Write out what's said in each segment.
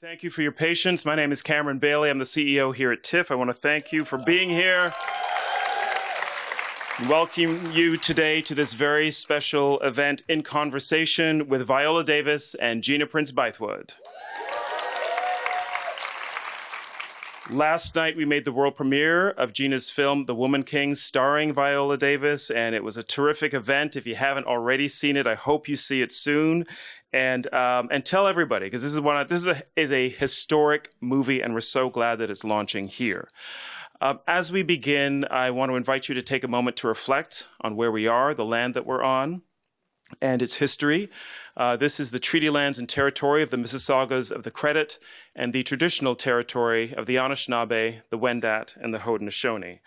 Thank you for your patience. My name is Cameron Bailey. I'm the CEO here at TIFF. I want to thank you for being here. Welcome you today to this very special event in conversation with Viola Davis and Gina PrinceBythewood. Last night, we made the world premiere of Gina's film, The Woman King, starring Viola Davis, and it was a terrific event. If you haven't already seen it, I hope you see it soon. And tell everybody, because this is a historic movie, and we're so glad that it's launching here. As we begin, I want to invite you to take a moment to reflect on where we are, the land that we're on, and its history. This is the treaty lands and territory of the Mississaugas of the Credit and the traditional territory of the Anishinaabe, the Wendat, and the Haudenosaunee.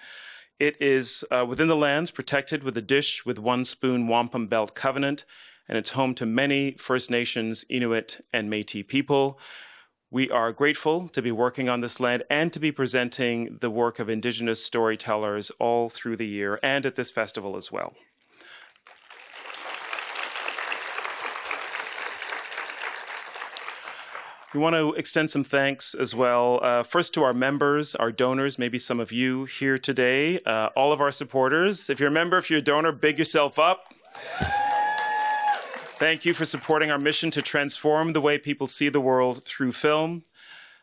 It is within the lands protected with a dish with one spoon wampum belt covenant, and it's home to many First Nations, Inuit, and Métis people. We are grateful to be working on this land and to be presenting the work of Indigenous storytellers all through the year and at this festival as well. We want to extend some thanks as well, first to our members, our donors, maybe some of you here today, all of our supporters. If you're a member, if you're a donor, big yourself up. Thank you for supporting our mission to transform the way people see the world through film.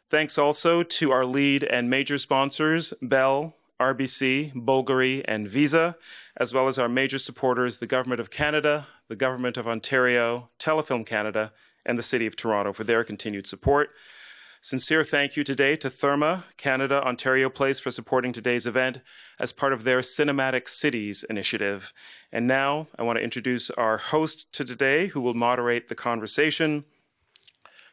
Thanks also to our lead and major sponsors, Bell, RBC, Bulgari, and Visa, as well as our major supporters, the Government of Canada, the Government of Ontario, Telefilm Canada, and the City of Toronto for their continued support. Sincere thank you today to Therma, Canada, Ontario Place for supporting today's event as part of their Cinematic Cities initiative. And now I want to introduce our host to today who will moderate the conversation.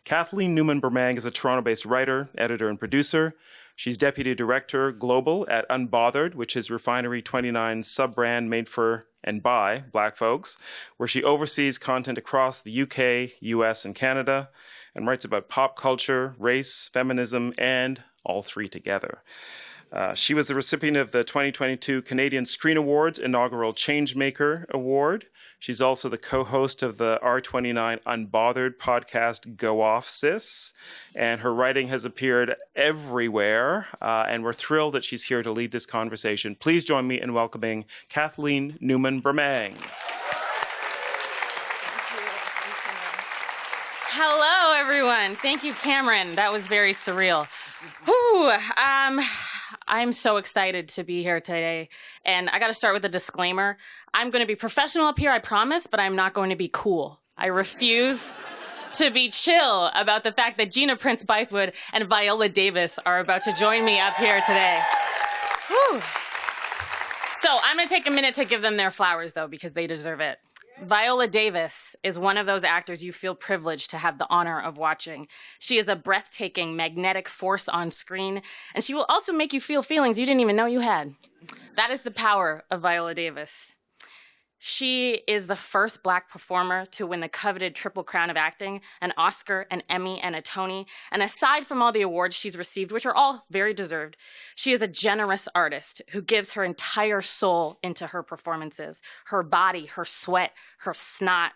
Kathleen Newman-Bermang is a Toronto-based writer, editor, and producer. She's Deputy Director Global at Unbothered, which is Refinery 29's sub-brand made for and by Black folks, where she oversees content across the UK, US, and Canada, and writes about pop culture, race, feminism, and all three together. She was the recipient of the 2022 Canadian Screen Awards inaugural Changemaker Award. She's also the co-host of the R29 Unbothered podcast, Go Off Sis, and her writing has appeared everywhere, and we're thrilled that she's here to lead this conversation. Please join me in welcoming Kathleen Newman-Bermang. Hello, everyone. Thank you, Cameron. That was very surreal. Whew, I'm so excited to be here today. And I got to start with a disclaimer. I'm going to be professional up here, I promise, but I'm not going to be cool. I refuse to be chill about the fact that Gina PrinceBythewood and Viola Davis are about to join me up here today. Whew. So I'm going to take a minute to give them their flowers, though, because they deserve it. Viola Davis is one of those actors you feel privileged to have the honor of watching. She is a breathtaking, magnetic force on screen, and she will also make you feel feelings you didn't even know you had. That is the power of Viola Davis. She is the first Black performer to win the coveted Triple Crown of Acting, an Oscar, an Emmy, and a Tony. And aside from all the awards she's received, which are all very deserved, she is a generous artist who gives her entire soul into her performances, her body, her sweat, her snot.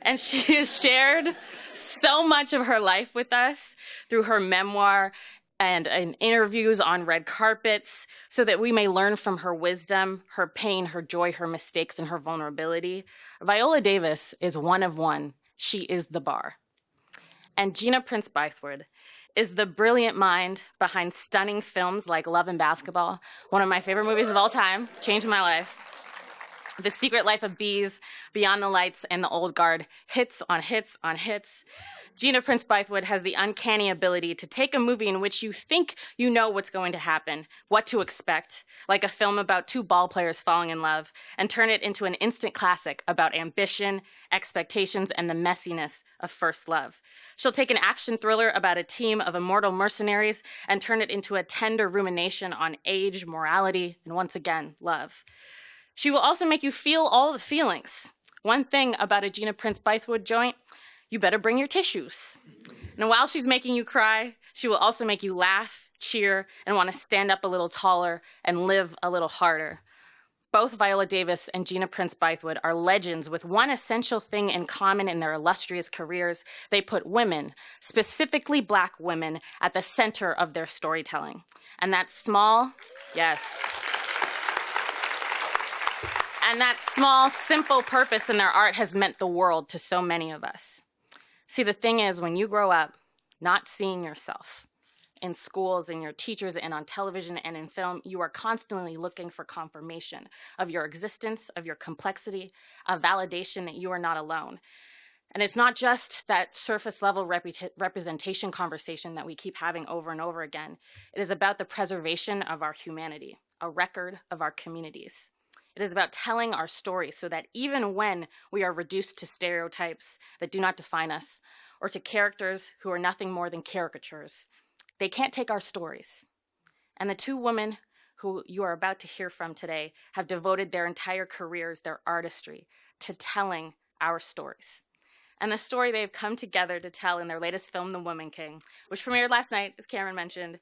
And she has shared so much of her life with us through her memoir and in interviews on red carpets so that we may learn from her wisdom, her pain, her joy, her mistakes, and her vulnerability. Viola Davis is one of one. She is the bar. And Gina PrinceBythewood is the brilliant mind behind stunning films like Love and Basketball, one of my favorite movies of all time, changed my life. The Secret Life of Bees, Beyond the Lights, and The Old Guard, hits on hits on hits. Gina PrinceBythewood has the uncanny ability to take a movie in which you think you know what's going to happen, what to expect, like a film about two ball players falling in love, and turn it into an instant classic about ambition, expectations, and the messiness of first love. She'll take an action thriller about a team of immortal mercenaries and turn it into a tender rumination on age, morality, and once again, love. She will also make you feel all the feelings. One thing about a Gina PrinceBythewood joint, you better bring your tissues. And while she's making you cry, she will also make you laugh, cheer, and want to stand up a little taller and live a little harder. Both Viola Davis and Gina Prince-Bythewood are legends with one essential thing in common in their illustrious careers. They put women, specifically Black women, at the center of their storytelling. And that small, yes. And that small, simple purpose in their art has meant the world to so many of us. See, the thing is, when you grow up not seeing yourself in schools, in your teachers, and on television and in film, you are constantly looking for confirmation of your existence, of your complexity, a validation that you are not alone. And it's not just that surface level representation conversation that we keep having over and over again. It is about the preservation of our humanity, a record of our communities. It is about telling our story so that even when we are reduced to stereotypes that do not define us, or to characters who are nothing more than caricatures, they can't take our stories. And the two women who you are about to hear from today have devoted their entire careers, their artistry, to telling our stories. And the story they've come together to tell in their latest film, The Woman King, which premiered last night, as Cameron mentioned,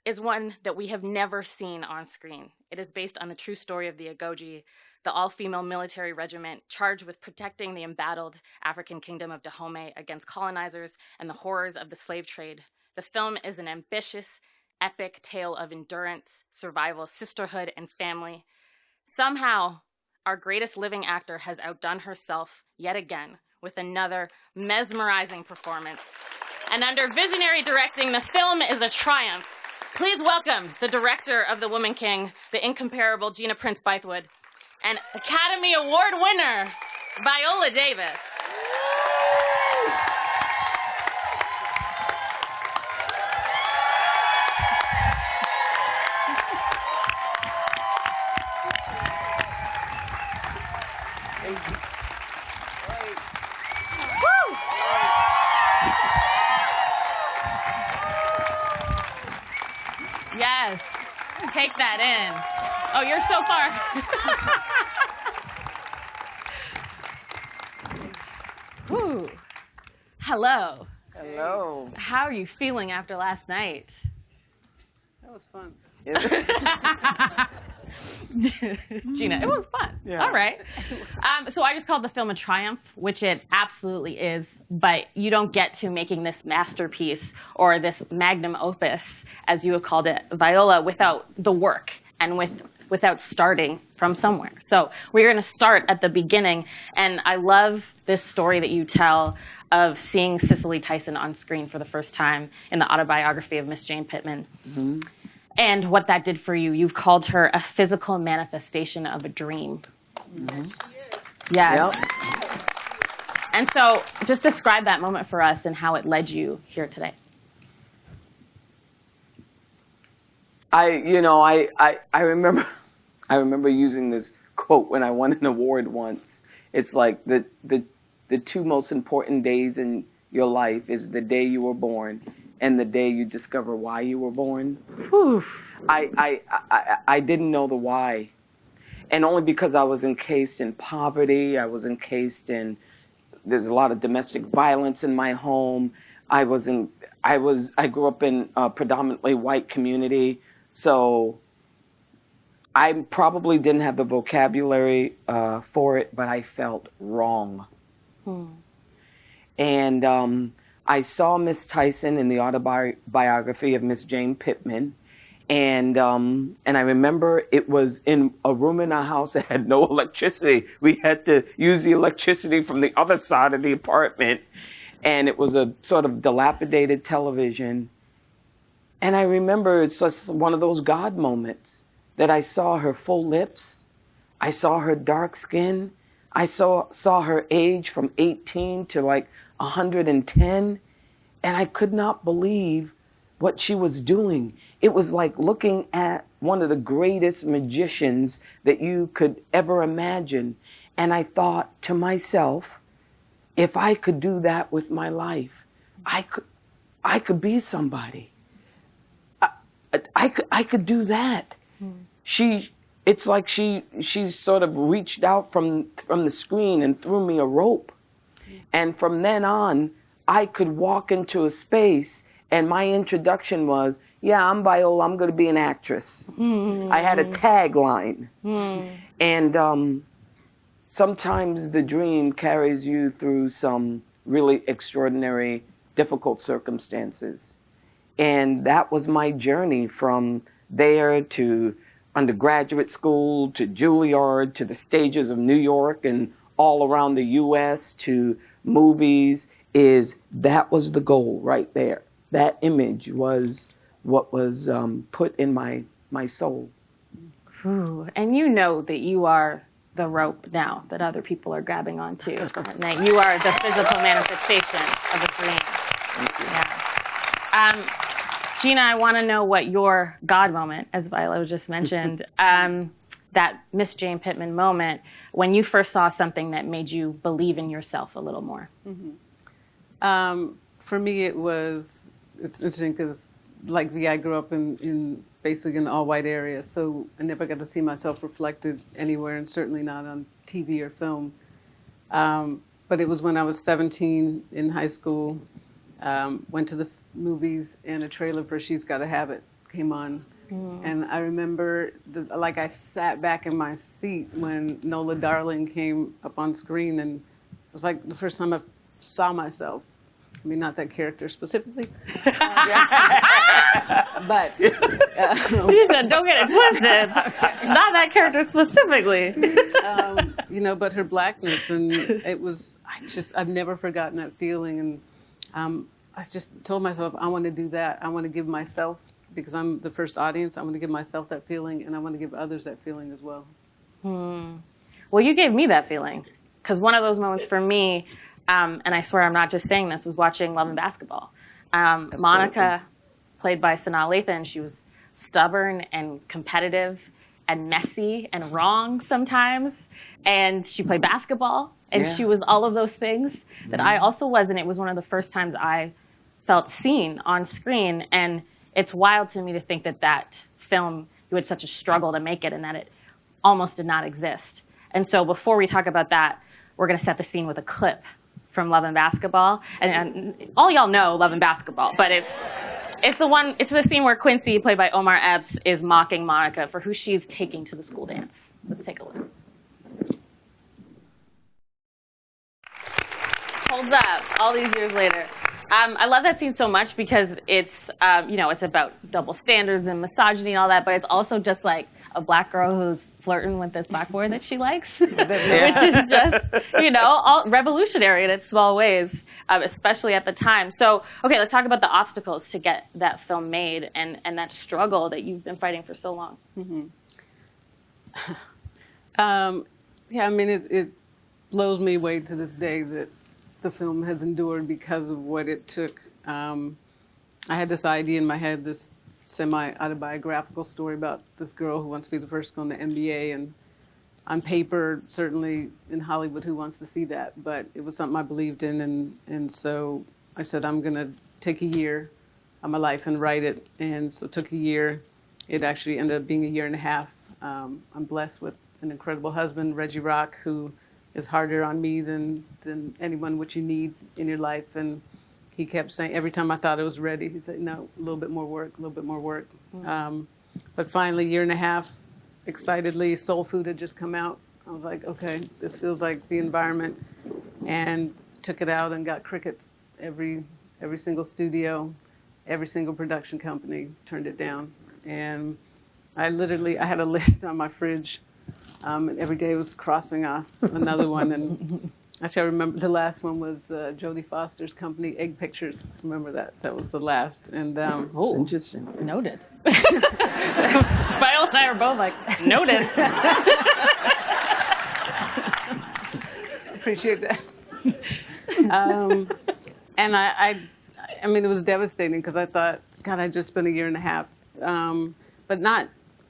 is one that we have never seen on screen. It is based on the true story of the Agoji, the all-female military regiment charged with protecting the embattled African kingdom of Dahomey against colonizers and the horrors of the slave trade. The film is an ambitious, epic tale of endurance, survival, sisterhood, and family. Somehow, our greatest living actor has outdone herself yet again with another mesmerizing performance. And under visionary directing, the film is a triumph. Please welcome the director of The Woman King, the incomparable Gina Prince-Bythewood, and Academy Award winner, Viola Davis. Yes, take that in. Oh, you're so far. Whew. Hello. Hello. How are you feeling after last night? That was fun. Gina, it was fun. Yeah. All right. So I just called the film a triumph, which it absolutely is, but you don't get to making this masterpiece or this magnum opus, as you have called it, Viola, without the work and without starting from somewhere. So we're going to start at the beginning, and I love this story that you tell of seeing Cicely Tyson on screen for the first time in the autobiography of Miss Jane Pittman. Mm-hmm. And what that did for you. You've called her a physical manifestation of a dream. Mm-hmm. Yes. Yep. And so just describe that moment for us and how it led you here today. I remember using this quote when I won an award once. It's like the two most important days in your life is the day you were born and the day you discover why you were born. Whew. I didn't know the why. And only because I was encased in poverty, I was encased in, there's a lot of domestic violence in my home. I grew up in a predominantly white community, so I probably didn't have the vocabulary for it, but I felt wrong. And I saw Miss Tyson in the autobiography of Miss Jane Pittman, and I remember it was in a room in our house that had no electricity. We had to use the electricity from the other side of the apartment, and it was a sort of dilapidated television. And I remember it's just one of those God moments that I saw her full lips, I saw her dark skin, I saw her age from 18 to like 110, and I could not believe what she was doing. It was like looking at one of the greatest magicians that you could ever imagine. And I thought to myself, if I could do that with my life, I could be somebody. I could do that. It's like she sort of reached out from the screen and threw me a rope. And from then on, I could walk into a space and my introduction was, yeah, I'm Viola, I'm going to be an actress. I had a tagline. And sometimes the dream carries you through some really extraordinary, difficult circumstances. And that was my journey from there to undergraduate school, to Juilliard, to the stages of New York and all around the US, to movies. That was the goal right there. That image was what was put in my soul. Ooh, and you know that you are the rope now that other people are grabbing onto, and that you are the physical manifestation of a dream. Thank you. Yeah. Gina, I want to know what your God moment, as Viola just mentioned, that Miss Jane Pittman moment, when you first saw something that made you believe in yourself a little more. For me, it's interesting because, like V, I grew up in basically in the all-white area, so I never got to see myself reflected anywhere, and certainly not on TV or film. But it was when I was 17 in high school, went to the movies, and a trailer for She's Gotta Have It came on. And I remember, I sat back in my seat when Nola Darling came up on screen, and it was like the first time I saw myself. I mean, not that character specifically. But You said, don't get it twisted. Not that character specifically. But her blackness, and I've never forgotten that feeling. And I just told myself, I want to do that. I want to give myself, because I'm the first audience, I want to give myself that feeling, and I want to give others that feeling as well. Well, you gave me that feeling, because one of those moments for me, and I swear I'm not just saying this, was watching Love and Basketball. Monica, played by Sanaa Lathan, she was stubborn and competitive and messy and wrong sometimes. And she played basketball, and she was all of those things that I also was. And it was one of the first times I felt seen on screen. And it's wild to me to think that film, you had such a struggle to make it and that it almost did not exist. And so before we talk about that, we're going to set the scene with a clip from Love and Basketball. And all y'all know Love and Basketball, but it's the scene where Quincy, played by Omar Epps, is mocking Monica for who she's taking to the school dance. Let's take a look. Holds up all these years later. I love that scene so much because it's about double standards and misogyny and all that, but it's also just like a black girl who's flirting with this black boy that she likes, which is just, all revolutionary in its small ways, especially at the time. So, okay, let's talk about the obstacles to get that film made and that struggle that you've been fighting for so long. It blows me away to this day that the film has endured because of what it took. I had this idea in my head, this semi-autobiographical story about this girl who wants to be the first girl in the NBA, and on paper, certainly in Hollywood, who wants to see that? But it was something I believed in, and so I said, I'm going to take a year of my life and write it. And so it took a year. It actually ended up being a year and a half. I'm blessed with an incredible husband, Reggie Rock, who is harder on me than anyone what you need in your life. And he kept saying, every time I thought it was ready, he said, no, a little bit more work, a little bit more work. But finally, a year and a half, excitedly, Soul Food had just come out. I was like, okay, this feels like the environment. And took it out and got crickets. Every single studio, every single production company turned it down. And I had a list on my fridge. And every day was crossing off another one. And actually, I remember the last one was Jodie Foster's company, Egg Pictures. Remember that? That was the last. And It's interesting. Noted. Viola and I are both like, noted. Appreciate that. And I mean, it was devastating because I thought, God, I just spent a year and a half. But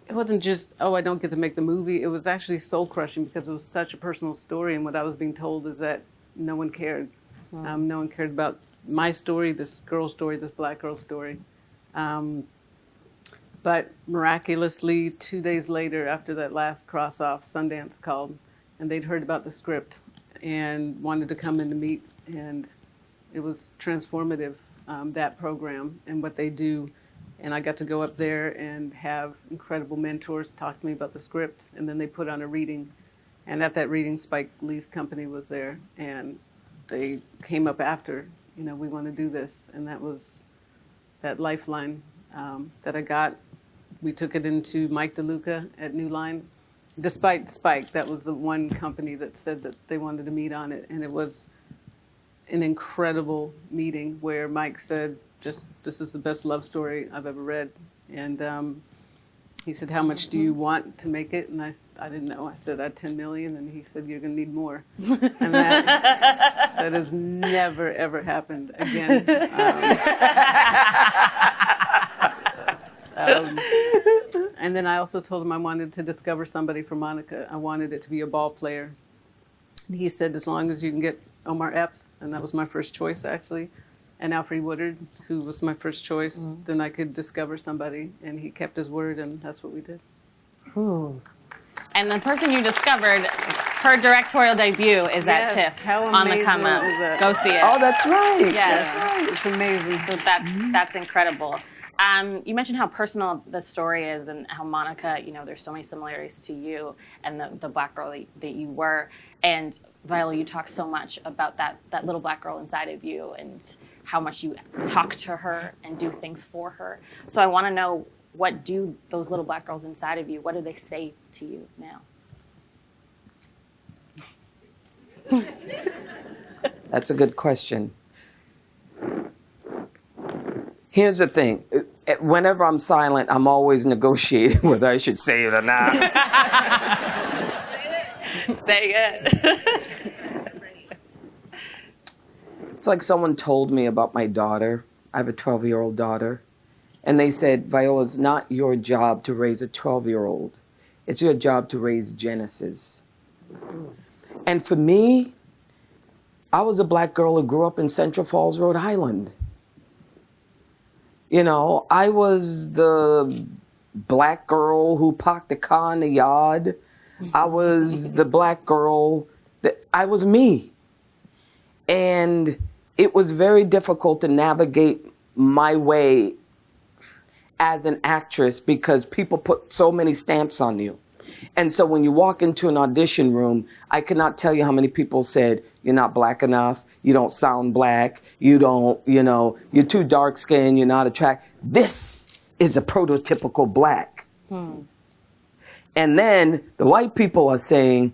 it wasn't just, I don't get to make the movie. It was actually soul crushing because it was such a personal story. And what I was being told is that no one cared. No one cared about my story, this girl's story, this black girl's story. But miraculously, 2 days later, after that last cross-off, Sundance called, and they'd heard about the script and wanted to come in to meet. And it was transformative, that program and what they do. And I got to go up there and have incredible mentors talk to me about the script, and then they put on a reading. And at that reading, Spike Lee's company was there, and they came up after, you know, we want to do this. And that was that lifeline that I got. We took it into Mike DeLuca at New Line. Despite Spike, that was the one company that said that they wanted to meet on it. And it was an incredible meeting where Mike said, just, this is the best love story I've ever read. And he said, how much do you want to make it? And I didn't know. I said, 10 million. And he said, you're going to need more. And that has never, ever happened again. And then I also told him I wanted to discover somebody for Monica. I wanted it to be a ball player. And he said, as long as you can get Omar Epps, and that was my first choice, actually, and Alfred Woodard, who was my first choice, then I could discover somebody. And he kept his word, and that's what we did. Ooh. And the person you discovered, her directorial debut is at TIFF. How on the amazing come up. is that? Go see it. Oh, that's right. Yes. That's right. It's amazing. So that's incredible. You mentioned how personal the story is and how Monica, you know, there's so many similarities to you and the black girl that you were. And Viola, you talk so much about that little black girl inside of you and how much you talk to her and do things for her. So I want to know, what do those little black girls inside of you, what do they say to you now? That's a good question. Here's the thing. Whenever I'm silent, I'm always negotiating whether I should say it or not. Say it. It's like someone told me about my daughter. I have a 12-year-old daughter. And they said, Viola, it's not your job to raise a 12-year-old. It's your job to raise Genesis. And for me, I was a black girl who grew up in Central Falls, Rhode Island. You know, I was the black girl who parked the car in the yard. I was the black girl I was me. And it was very difficult to navigate my way as an actress because people put so many stamps on you. And so when you walk into an audition room, I cannot tell you how many people said, you're not black enough, you don't sound black, you don't, you know, you're too dark skinned, you're not attractive. This is a prototypical black. And then the white people are saying,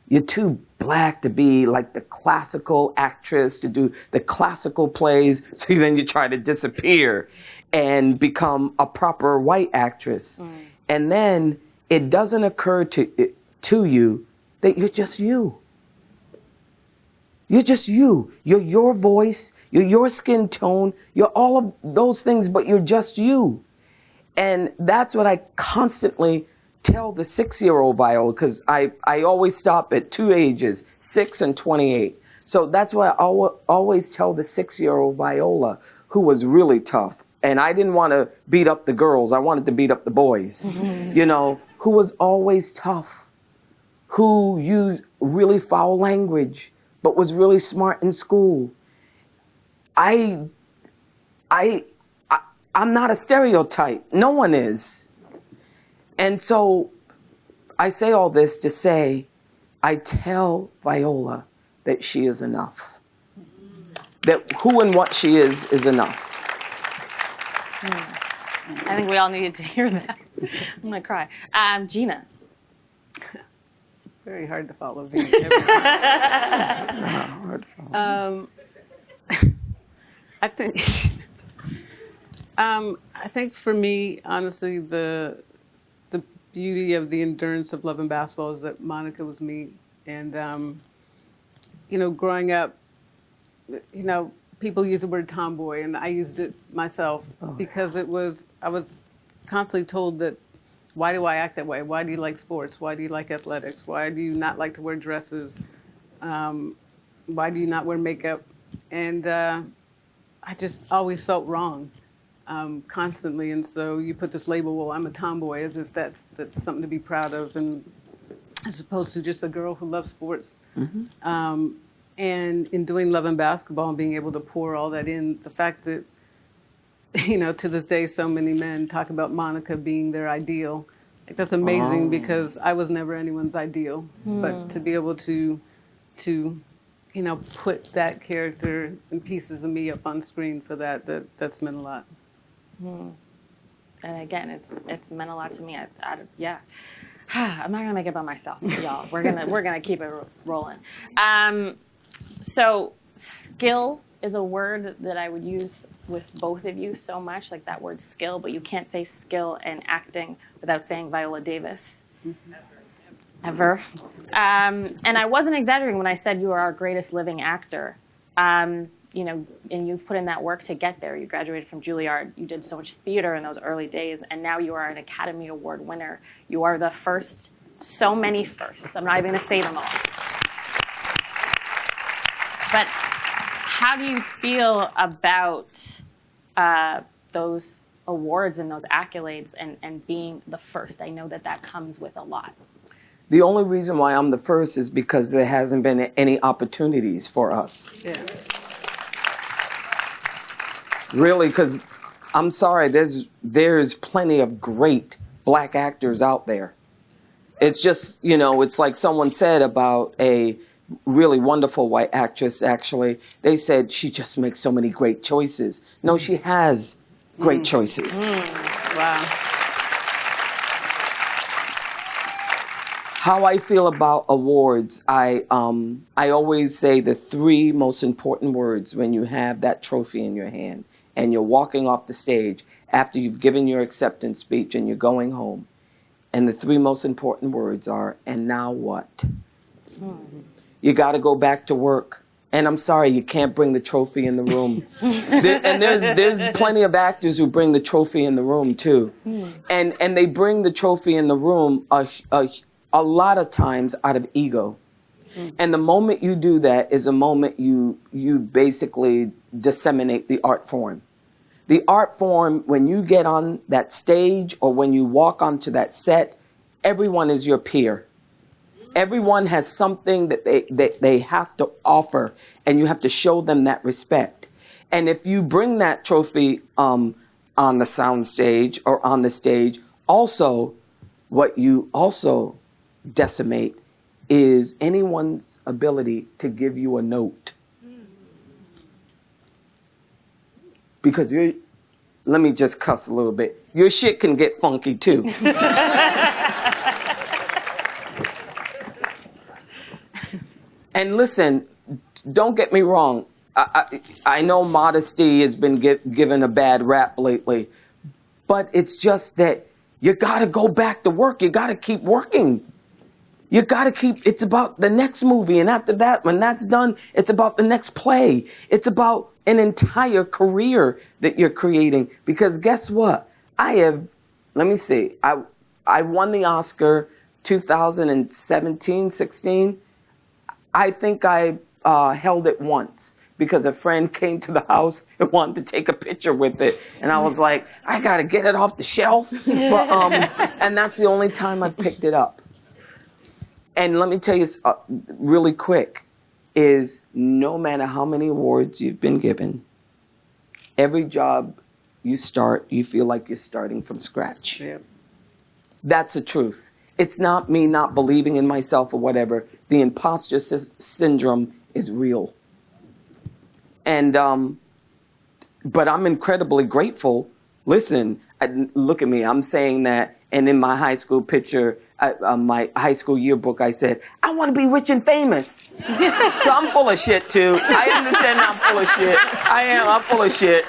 you're too black to be like the classical actress, to do the classical plays, so then you try to disappear and become a proper white actress. And then it doesn't occur to you that you're just you. You're just you. You're your voice, you're your skin tone, you're all of those things, but you're just you. And that's what I constantly tell the 6-year-old Viola, because I always stop at 2 ages, 6 and 28. So that's why I always tell the 6-year-old Viola, who was really tough. And I didn't want to beat up the girls. I wanted to beat up the boys, you know, who was always tough, who used really foul language, but was really smart in school. I'm not a stereotype. No one is. And so I say all this to say, I tell Viola that she is enough. That who and what she is enough. I think we all needed to hear that. I'm gonna cry. Gina. It's very hard to follow V every time. Hard to follow. I think for me, honestly, the beauty of the endurance of Love and Basketball is that Monica was me. And, you know, growing up, you know, people use the word tomboy, and I used it myself because I was constantly told that, why do I act that way? Why do you like sports? Why do you like athletics? Why do you not like to wear dresses? Why do you not wear makeup? And I just always felt wrong. Constantly, and so you put this label, well, I'm a tomboy, as if that's something to be proud of, and as opposed to just a girl who loves sports. And in doing Love and Basketball and being able to pour all that in, the fact that to this day, so many men talk about Monica being their ideal. Like, that's amazing because I was never anyone's ideal. But to be able to put that character and pieces of me up on screen for that's meant a lot. And again, it's meant a lot to me. Yeah. I'm not gonna make it by myself, y'all. We're gonna keep it rolling. So skill is a word that I would use with both of you so much, like that word skill, but you can't say skill and acting without saying Viola Davis. Ever. And I wasn't exaggerating when I said you are our greatest living actor. And you've put in that work to get there. You graduated from Juilliard. You did so much theater in those early days, and now you are an Academy Award winner. You are the first, so many firsts. I'm not even going to say them all. But how do you feel about those awards and those accolades and being the first? I know that comes with a lot. The only reason why I'm the first is because there hasn't been any opportunities for us. Yeah. Really, because I'm sorry, there's plenty of great black actors out there. It's just, it's like someone said about a really wonderful white actress, actually. They said she just makes so many great choices. No, she has great choices. Wow. How I feel about awards, I always say the three most important words when you have that trophy in your hand and you're walking off the stage after you've given your acceptance speech and you're going home. And the three most important words are, and now what? You got to go back to work. And I'm sorry, you can't bring the trophy in the room. And there's plenty of actors who bring the trophy in the room too. And they bring the trophy in the room a lot of times out of ego. And the moment you do that is a moment you basically disseminate the art form. The art form, when you get on that stage or when you walk onto that set, everyone is your peer. Everyone has something that they have to offer, and you have to show them that respect. And if you bring that trophy on the sound stage or on the stage, also, what you also decimate is anyone's ability to give you a note. Because let me just cuss a little bit, your shit can get funky too. And listen, don't get me wrong. I know modesty has been given a bad rap lately, but it's just that you got to go back to work. You got to keep working. You got to keep, it's about the next movie. And after that, when that's done, it's about the next play. It's about an entire career that you're creating. Because guess what? I won the Oscar 2017, 16. I think I held it once because a friend came to the house and wanted to take a picture with it. And I was like, I got to get it off the shelf. But, and that's the only time I picked it up. And let me tell you really quick, is no matter how many awards you've been given, every job you start, you feel like you're starting from scratch. Yep. That's the truth. It's not me not believing in myself or whatever. The imposter syndrome is real. And, but I'm incredibly grateful. Listen, look at me, I'm saying that, and in my high school picture, my high school yearbook, I said, I want to be rich and famous. So I'm full of shit too. I understand I'm full of shit. I'm full of shit.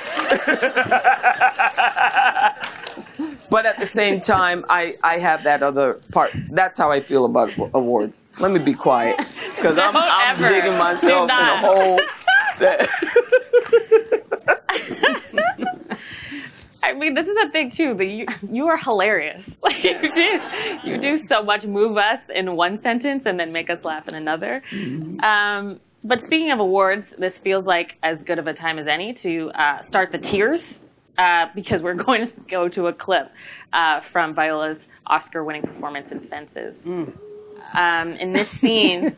But at the same time, I have that other part. That's how I feel about awards. Let me be quiet, because I'm digging myself in a hole. I mean, this is the thing too. You are hilarious. Like you do so much. Move us in one sentence and then make us laugh in another. Mm-hmm. But speaking of awards, this feels like as good of a time as any to start the tears. Because we're going to go to a clip from Viola's Oscar-winning performance in Fences. In this scene,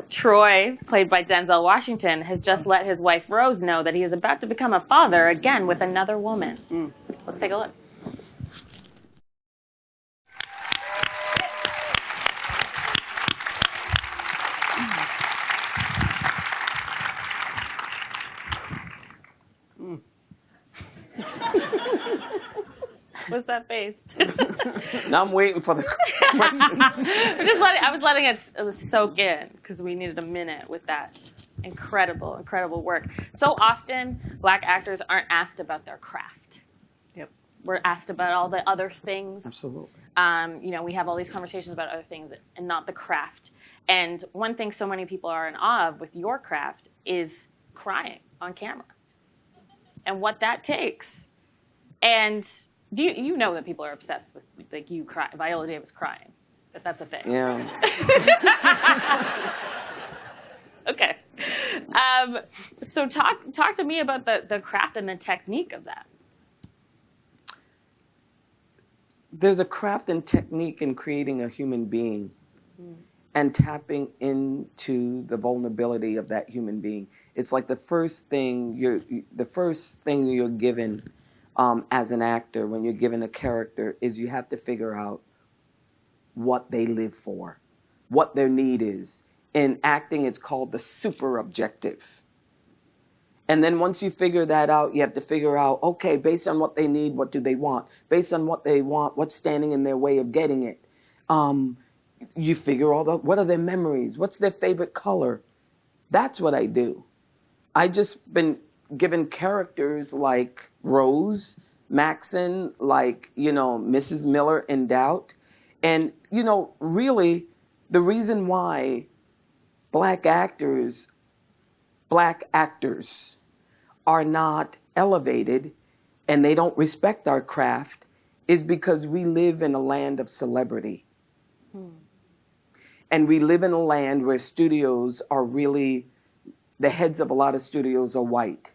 Troy, played by Denzel Washington, has just let his wife Rose know that he is about to become a father again with another woman. Let's take a look. What's that face? Now I'm waiting for the question. I was letting it soak in because we needed a minute with that incredible, incredible work. So often, Black actors aren't asked about their craft. Yep. We're asked about all the other things. Absolutely. You know, we have all these conversations about other things and not the craft. And one thing so many people are in awe of with your craft is crying on camera and what that takes. And you know that people are obsessed with, like, you cry, Viola Davis crying, that's a thing. Yeah. Okay. So talk to me about the craft and the technique of that. There's a craft and technique in creating a human being and tapping into the vulnerability of that human being. It's like the first thing you're given as an actor, when you're given a character, is you have to figure out what they live for, what their need is. In acting, it's called the super objective. And then once you figure that out, you have to figure out, okay, based on what they need, what do they want? Based on what they want, what's standing in their way of getting it? You figure what are their memories? What's their favorite color? That's what I do. I just been given characters like Rose, Maxon, like, Mrs. Miller in Doubt. And, really, the reason why black actors are not elevated and they don't respect our craft is because we live in a land of celebrity. And we live in a land where studios are really, the heads of a lot of studios are white.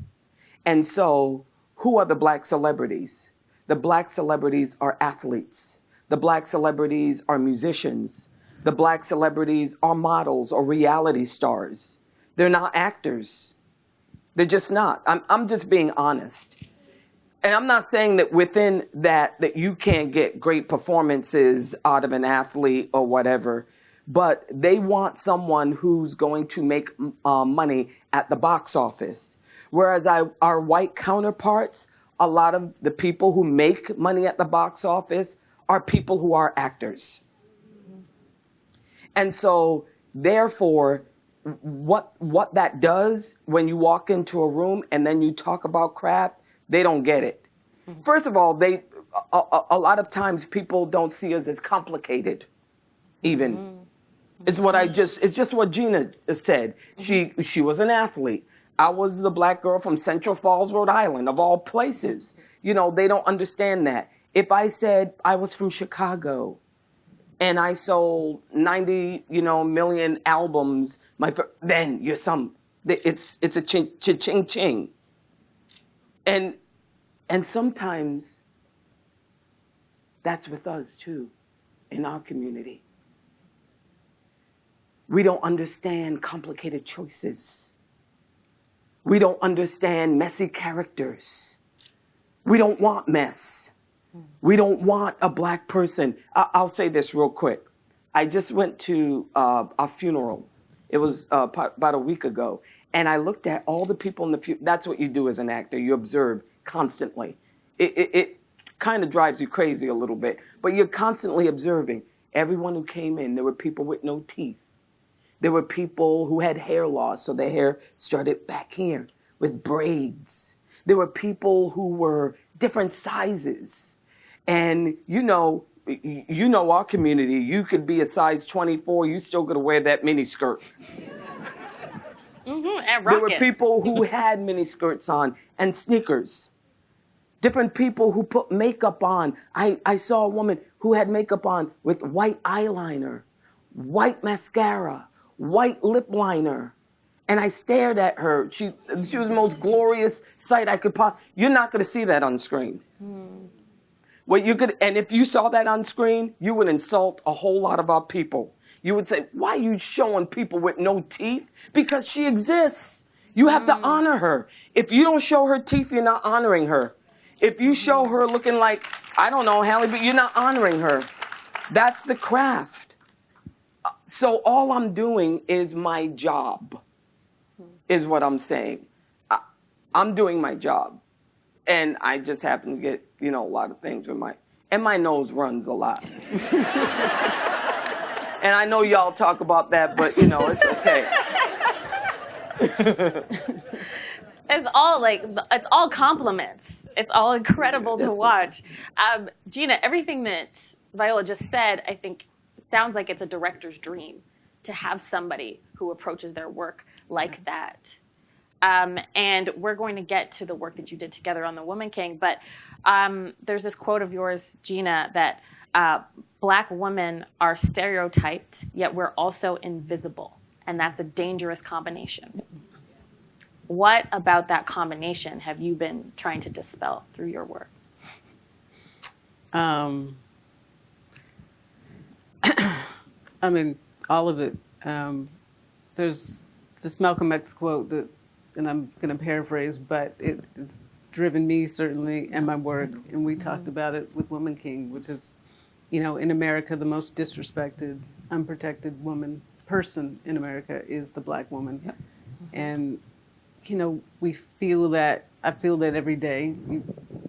And so who are the black celebrities? The black celebrities are athletes. The black celebrities are musicians. The black celebrities are models or reality stars. They're not actors. They're just not. I'm just being honest. And I'm not saying that within that you can't get great performances out of an athlete or whatever, but they want someone who's going to make money at the box office. Whereas our white counterparts, a lot of the people who make money at the box office are people who are actors. And so, therefore, what that does when you walk into a room and then you talk about craft, they don't get it. First of all, a lot of times people don't see us as complicated, even. It's just what Gina said. She was an athlete. I was the black girl from Central Falls, Rhode Island, of all places. They don't understand that. If I said I was from Chicago and I sold 90, million albums, then you're it's a ching. And sometimes that's with us too, in our community. We don't understand complicated choices. We don't understand messy characters. We don't want mess. We don't want a black person. I'll say this real quick. I just went to a funeral. It was about a week ago. And I looked at all the people in the funeral. That's what you do as an actor. You observe constantly. It kind of drives you crazy a little bit. But you're constantly observing. Everyone who came in, there were people with no teeth. There were people who had hair loss, so their hair started back here with braids. There were people who were different sizes. And our community, you could be a size 24, you still got to wear that mini skirt. And there were people who had mini skirts on and sneakers. Different people who put makeup on. I saw a woman who had makeup on with white eyeliner, white mascara, white lip liner. And I stared at her. She was the most glorious sight I could possibly. You're not going to see that on screen. And if you saw that on screen, you would insult a whole lot of our people. You would say, why are you showing people with no teeth? Because she exists. You have to honor her. If you don't show her teeth, you're not honoring her. If you show her looking like, I don't know, Halle, but you're not honoring her. That's the craft. So all I'm doing is my job, is what I'm saying. I'm doing my job. And I just happen to get, a lot of things with and my nose runs a lot. And I know y'all talk about that, but, it's okay. It's all compliments. It's all incredible to watch. Okay. Gina, everything that Viola just said, I think sounds like it's a director's dream to have somebody who approaches their work like that. And we're going to get to the work that you did together on The Woman King, but there's this quote of yours, Gina, that Black women are stereotyped, yet we're also invisible, and that's a dangerous combination. What about that combination have you been trying to dispel through your work? I mean, all of it. There's this Malcolm X quote that, and I'm going to paraphrase, but it's driven me certainly and my work. And we talked about it with Woman King, which is, in America, the most disrespected, unprotected person in America is the Black woman. Yep. And, we feel that, I feel that every day.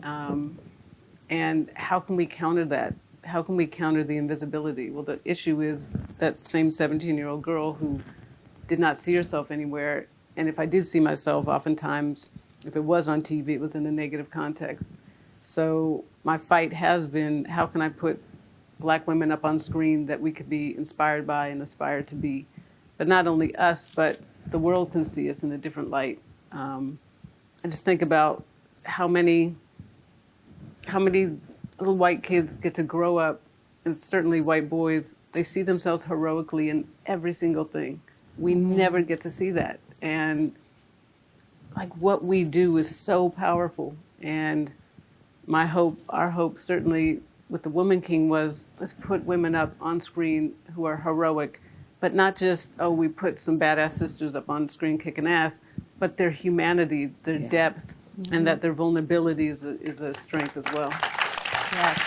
And how can we counter that? How can we counter the invisibility? Well, the issue is that same 17-year-old girl who did not see herself anywhere. And if I did see myself, oftentimes, if it was on TV, it was in a negative context. So my fight has been, how can I put Black women up on screen that we could be inspired by and aspire to be? But not only us, but the world can see us in a different light. I just think about how many little white kids get to grow up, and certainly white boys, they see themselves heroically in every single thing. We never get to see that. And what we do is so powerful. And my hope, our hope certainly with The Woman King was, let's put women up on screen who are heroic, but not just, we put some badass sisters up on screen kicking ass, but their humanity, their depth, and that their vulnerability is a strength as well. Yes.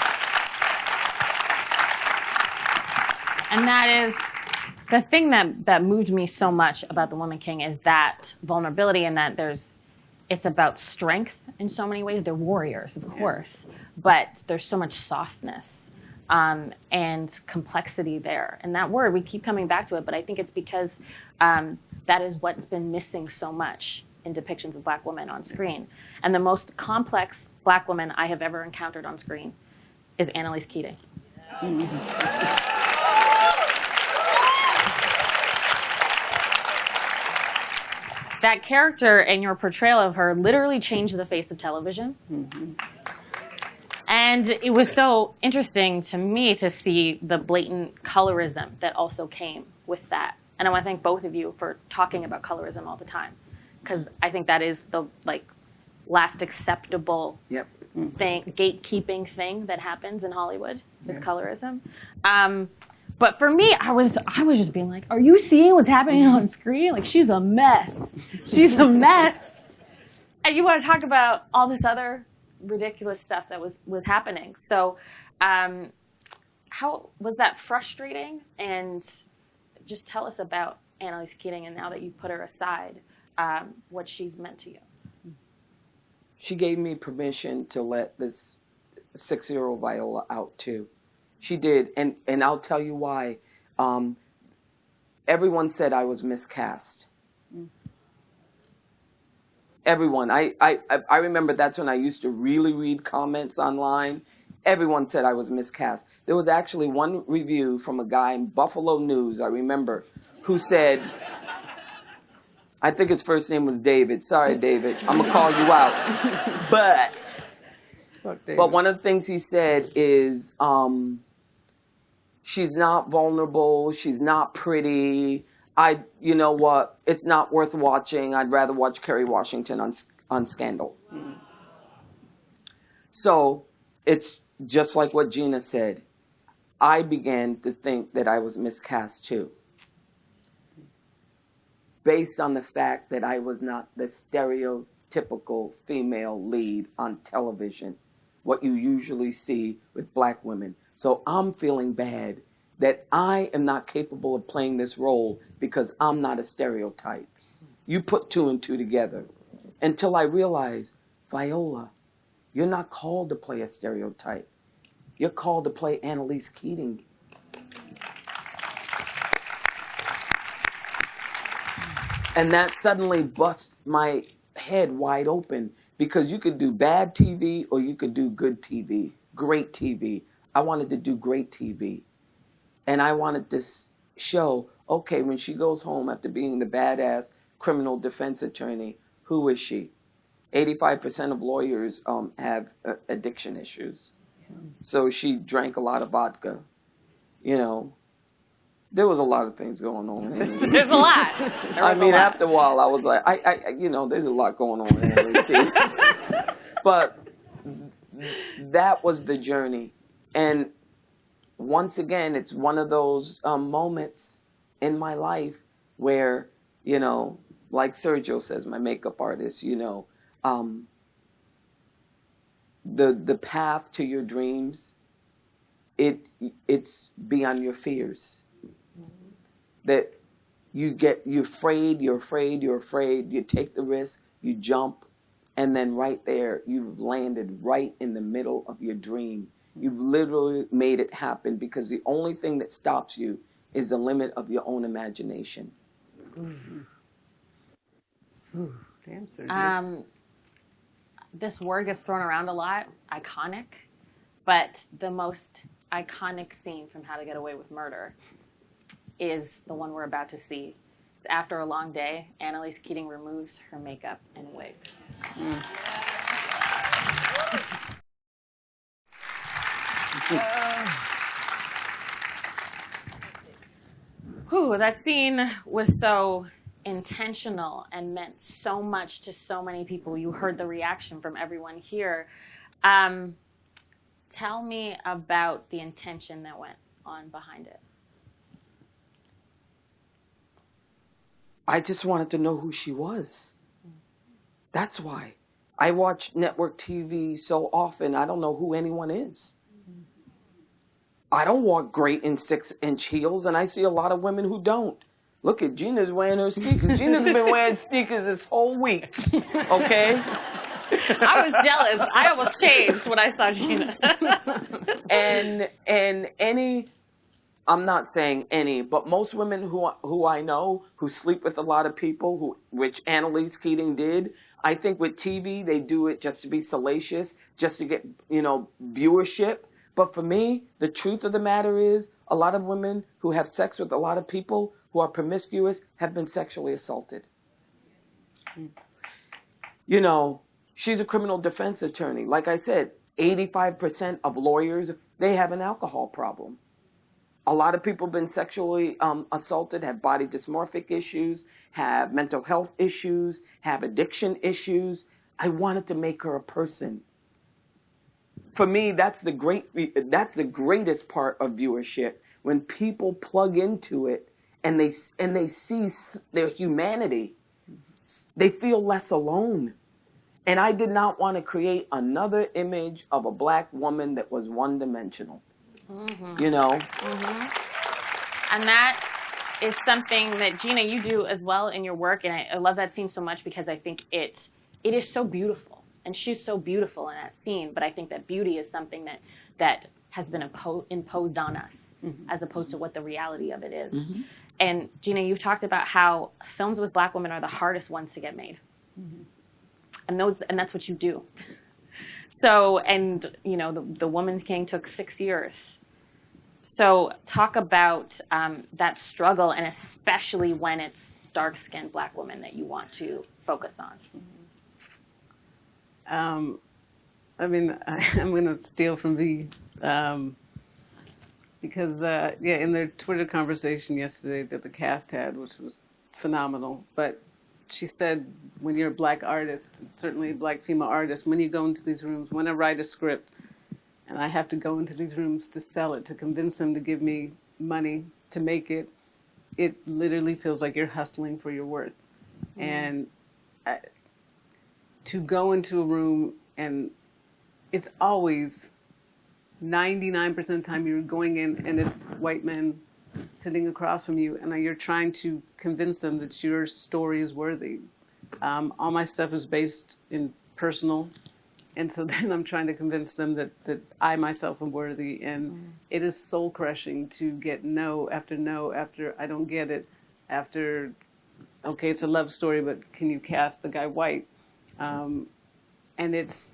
And that is the thing that moved me so much about The Woman King, is that vulnerability, and that it's about strength in so many ways. They're warriors, of course, but there's so much softness and complexity there. And that word, we keep coming back to it, but I think it's because that is what's been missing so much in depictions of Black women on screen. And the most complex Black woman I have ever encountered on screen is Annalise Keating. That character and your portrayal of her literally changed the face of television. And it was so interesting to me to see the blatant colorism that also came with that. And I want to thank both of you for talking about colorism all the time, because I think that is the last acceptable thing, gatekeeping thing that happens in Hollywood is colorism. But for me, I was just being like, are you seeing what's happening on screen? She's a mess. She's a mess. And you want to talk about all this other ridiculous stuff that was happening. So how was that frustrating? And just tell us about Annalise Keating, and now that you've put her aside, what she's meant to you. She gave me permission to let this 6-year-old Viola out too. She did, and I'll tell you why. Everyone said I was miscast. Everyone. I remember that's when I used to really read comments online. Everyone said I was miscast. There was actually one review from a guy in Buffalo News, I remember, who said, I think his first name was David. Sorry, David. I'm going to call you out. But one of the things he said is, she's not vulnerable. She's not pretty. You know what? It's not worth watching. I'd rather watch Kerry Washington on Scandal. So it's just like what Gina said. I began to think that I was miscast too, based on the fact that I was not the stereotypical female lead on television, what you usually see with black women. So I'm feeling bad that I am not capable of playing this role because I'm not a stereotype. You put two and two together until I realized, Viola, you're not called to play a stereotype. You're called to play Annalise Keating. And that suddenly busts my head wide open, because you could do bad TV or you could do good TV, great TV. I wanted to do great TV. And I wanted to show, okay, when she goes home after being the badass criminal defense attorney, who is she? 85% of lawyers have addiction issues. So she drank a lot of vodka, you know. There was a lot of things going on. There's a lot. I mean, after a while, I was like, you know, there's a lot going on in Annalise Keating. But that was the journey. And once again, it's one of those moments in my life where, you know, like Sergio says, my makeup artist, you know, the path to your dreams, it's beyond your fears. That you're afraid, you take the risk, you jump, and then right there, you've landed right in the middle of your dream. You've literally made it happen, because the only thing that stops you is the limit of your own imagination. Mm-hmm. Ooh, damn, Sergio. This word gets thrown around a lot, iconic, but the most iconic scene from How to Get Away with Murder is the one we're about to see. It's after a long day. Annalise Keating removes her makeup and wig. Whew, that scene was so intentional and meant so much to so many people. You heard the reaction from everyone here. Tell me about the intention that went on behind it. I just wanted to know who she was. That's why. I watch network TV so often, I don't know who anyone is. I don't walk great in 6-inch heels, and I see a lot of women who don't. Look at Gina's wearing her sneakers. Gina's been wearing sneakers this whole week, okay? I was jealous. I almost changed when I saw Gina. and any, I'm not saying any, but most women who I know who sleep with a lot of people, which Annalise Keating did, I think with TV, they do it just to be salacious, just to get, you know, viewership. But for me, the truth of the matter is, a lot of women who have sex with a lot of people who are promiscuous have been sexually assaulted. You know, she's a criminal defense attorney. Like I said, 85% of lawyers, they have an alcohol problem. A lot of people have been sexually assaulted, have body dysmorphic issues, have mental health issues, have addiction issues. I wanted to make her a person. For me, that's the greatest part of viewership, when people plug into it and they see their humanity. They feel less alone. And I did not want to create another image of a black woman that was one-dimensional. Mm-hmm. You know? Mm-hmm. And that is something that, Gina, you do as well in your work. And I love that scene so much because I think it is so beautiful. And she's so beautiful in that scene. But I think that beauty is something that has been imposed on us, mm-hmm. as opposed to what the reality of it is. Mm-hmm. And Gina, you've talked about how films with black women are the hardest ones to get made. Mm-hmm. And that's what you do. So, and you know, the Woman King took 6 years. So talk about that struggle, and especially when it's dark-skinned black women that you want to focus on. I mean, I'm going to steal from V, because, in their Twitter conversation yesterday that the cast had, which was phenomenal, but she said, when you're a black artist, certainly a black female artist, when you go into these rooms, when I write a script, and I have to go into these rooms to sell it, to convince them to give me money to make it, it literally feels like you're hustling for your worth. And to go into a room, and it's always 99% of the time you're going in and it's white men sitting across from you, and you're trying to convince them that your story is worthy. All my stuff is based in personal, and so then I'm trying to convince them that I myself am worthy, and it is soul crushing to get no after I don't get it, after, okay, it's a love story, but can you cast the guy white? And it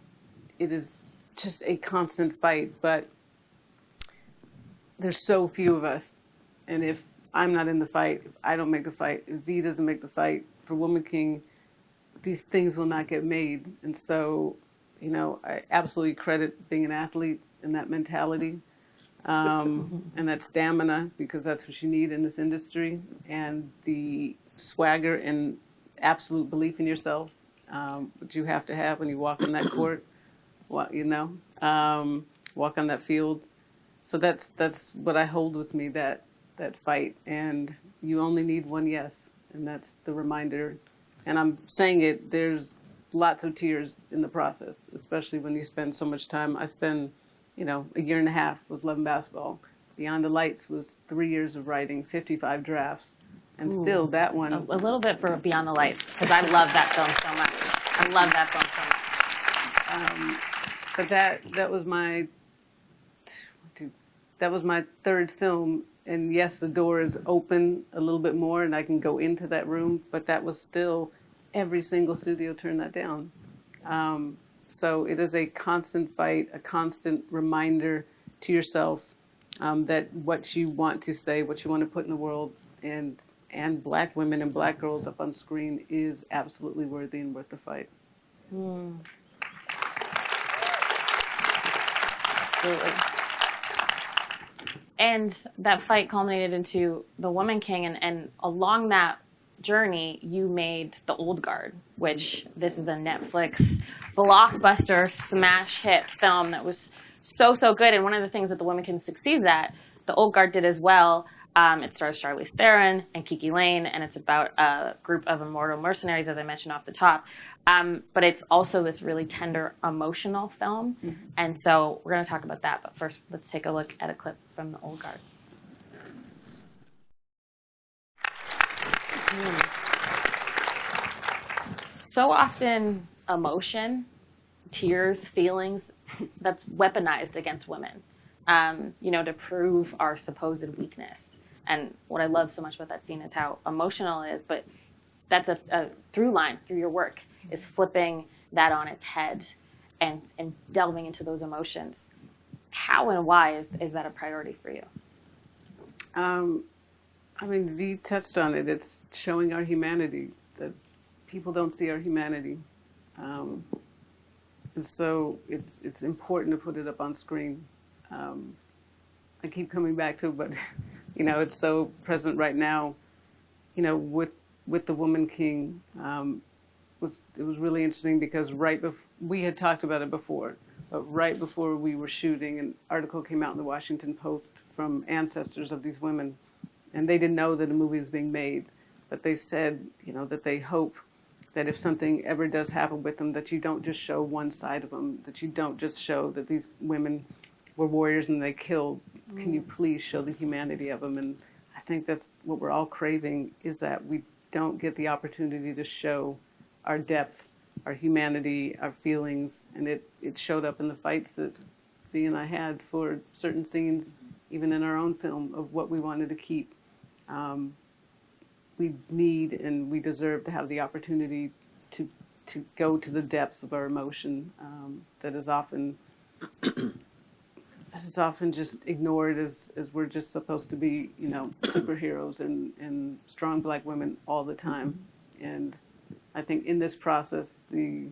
is just a constant fight, but there's so few of us. And if I'm not in the fight, if I don't make the fight, if V doesn't make the fight for Woman King, these things will not get made. And so, I absolutely credit being an athlete and that mentality, and that stamina, because that's what you need in this industry, and the swagger and absolute belief in yourself, which you have to have when you walk on that court, walk on that field. So that's what I hold with me, that fight. And you only need one yes, and that's the reminder. And I'm saying it, there's lots of tears in the process, especially when you spend so much time. I spent, a year and a half with Love and Basketball. Beyond the Lights was 3 years of writing, 55 drafts. And still that one. A little bit for Beyond the Lights, because I love that film so much. I love that film so much. But that was my third film. And yes, the door is open a little bit more and I can go into that room, but that was still, every single studio turned that down. So it is a constant fight, a constant reminder to yourself that what you want to say, what you want to put in the world, and Black women and Black girls up on screen is absolutely worthy and worth the fight. Absolutely. And that fight culminated into The Woman King, and along that journey, you made The Old Guard, which this is a Netflix blockbuster smash hit film that was so good. And one of the things that The Woman King succeeds at, The Old Guard did as well. It stars Charlize Theron and Kiki Lane, and it's about a group of immortal mercenaries, as I mentioned off the top. But it's also this really tender, emotional film. And so we're going to talk about that. But first, let's take a look at a clip from The Old Guard. So often, emotion, tears, feelings, that's weaponized against women, to prove our supposed weakness. And what I love so much about that scene is how emotional it is, but that's a through line through your work, is flipping that on its head and delving into those emotions. How and why is that a priority for you? V touched on it. It's showing our humanity, that people don't see our humanity. And so it's important to put it up on screen. I keep coming back to it, but it's so present right now. With The Woman King, it was really interesting because we had talked about it before, but right before we were shooting, an article came out in the Washington Post from ancestors of these women, and they didn't know that a movie was being made, but they said, that they hope that if something ever does happen with them, that you don't just show one side of them, that you don't just show that these women were warriors and they killed. Can you please show the humanity of them? And I think that's what we're all craving, is that we don't get the opportunity to show our depth, our humanity, our feelings. And it showed up in the fights that V and I had for certain scenes, even in our own film, of what we wanted to keep. We need and we deserve to have the opportunity to go to the depths of our emotion that is often just ignored as we're just supposed to be, superheroes and strong Black women all the time. And I think in this process, the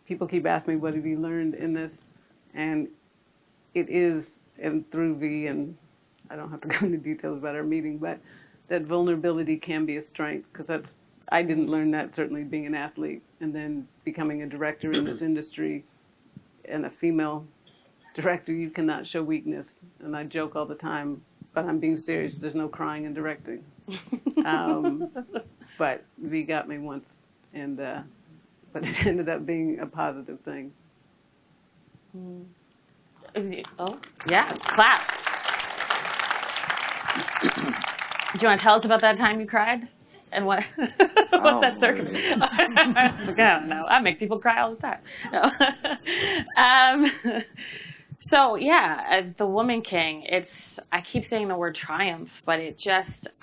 people keep asking me, what have you learned in this? And it is, and through V, and I don't have to go into details about our meeting, but that vulnerability can be a strength, because I didn't learn that, certainly being an athlete, and then becoming a director in this industry and a female director, you cannot show weakness. And I joke all the time, but I'm being serious. There's no crying in directing. But V got me once, and but it ended up being a positive thing. Oh, yeah, clap. Do you want to tell us about that time you cried? And what about that circumstance? I was like, I don't know. I make people cry all the time. No. So yeah, the Woman King. I keep saying the word triumph, but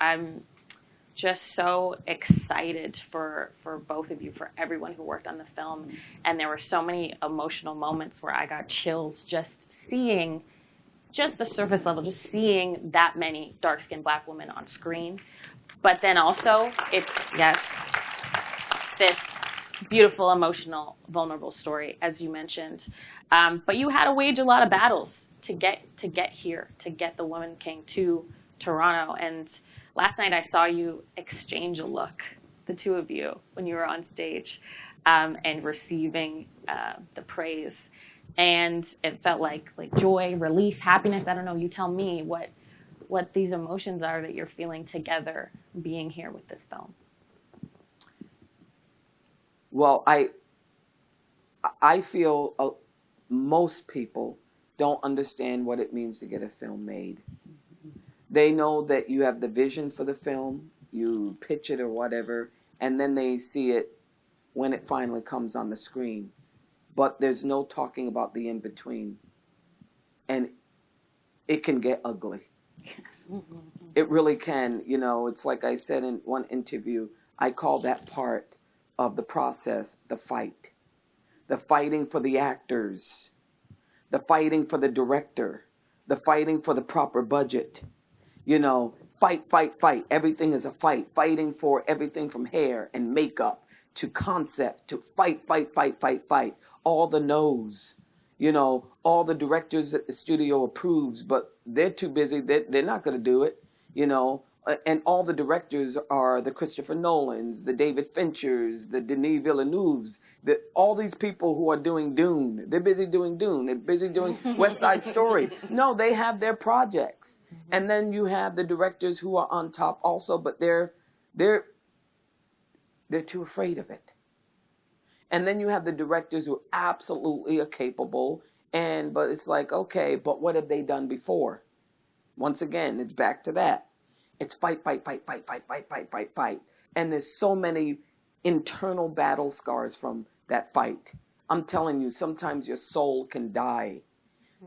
I'm just so excited for both of you, for everyone who worked on the film. And there were so many emotional moments where I got chills just seeing, just the surface level, just seeing that many dark-skinned Black women on screen. But then also, it's, yes, this beautiful, emotional, vulnerable story, as you mentioned. But you had to wage a lot of battles to get here, to get the Woman King to Toronto. And last night I saw you exchange a look, the two of you, when you were on stage and receiving the praise. And it felt like joy, relief, happiness. I don't know, you tell me what these emotions are that you're feeling together being here with this film. Well, I feel most people don't understand what it means to get a film made. They know that you have the vision for the film, you pitch it or whatever, and then they see it when it finally comes on the screen. But there's no talking about the in-between. And it can get ugly. Yes. It really can. You know, it's like I said in one interview, I call that part of the process the fight. The fighting for the actors, the fighting for the director, the fighting for the proper budget. You know, fight, fight, fight. Everything is a fight. Fighting for everything from hair and makeup to concept to fight, fight, fight, fight, fight. All the no's. You know, all the directors at the studio approves, but they're too busy. They're not going to do it, you know. And all the directors are the Christopher Nolans, the David Finchers, the Denis Villeneuves, all these people who are doing Dune. They're busy doing Dune. They're busy doing West Side Story. No, they have their projects. And then you have the directors who are on top also, but they're too afraid of it. And then you have the directors who absolutely are capable, but it's like, okay, but what have they done before? Once again, it's back to that. It's fight, fight, fight, fight, fight, fight, fight, fight, fight. And there's so many internal battle scars from that fight. I'm telling you, sometimes your soul can die.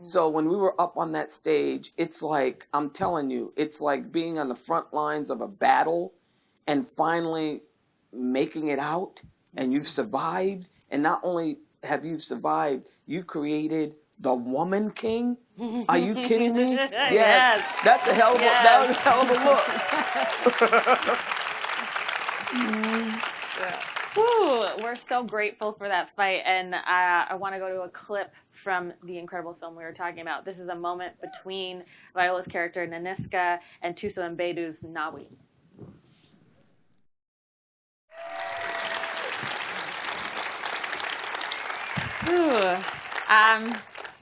So when we were up on that stage, it's like, I'm telling you, it's like being on the front lines of a battle and finally making it out. And you've survived, and not only have you survived, you created the Woman King. Are you kidding me? Yeah, Yes. that's a hell of a, that was a hell of a look. Woo, we're so grateful for that fight, and I want to go to a clip from the incredible film we were talking about. This is a moment between Viola's character Naniska and Tuso Mbedu's Nawi.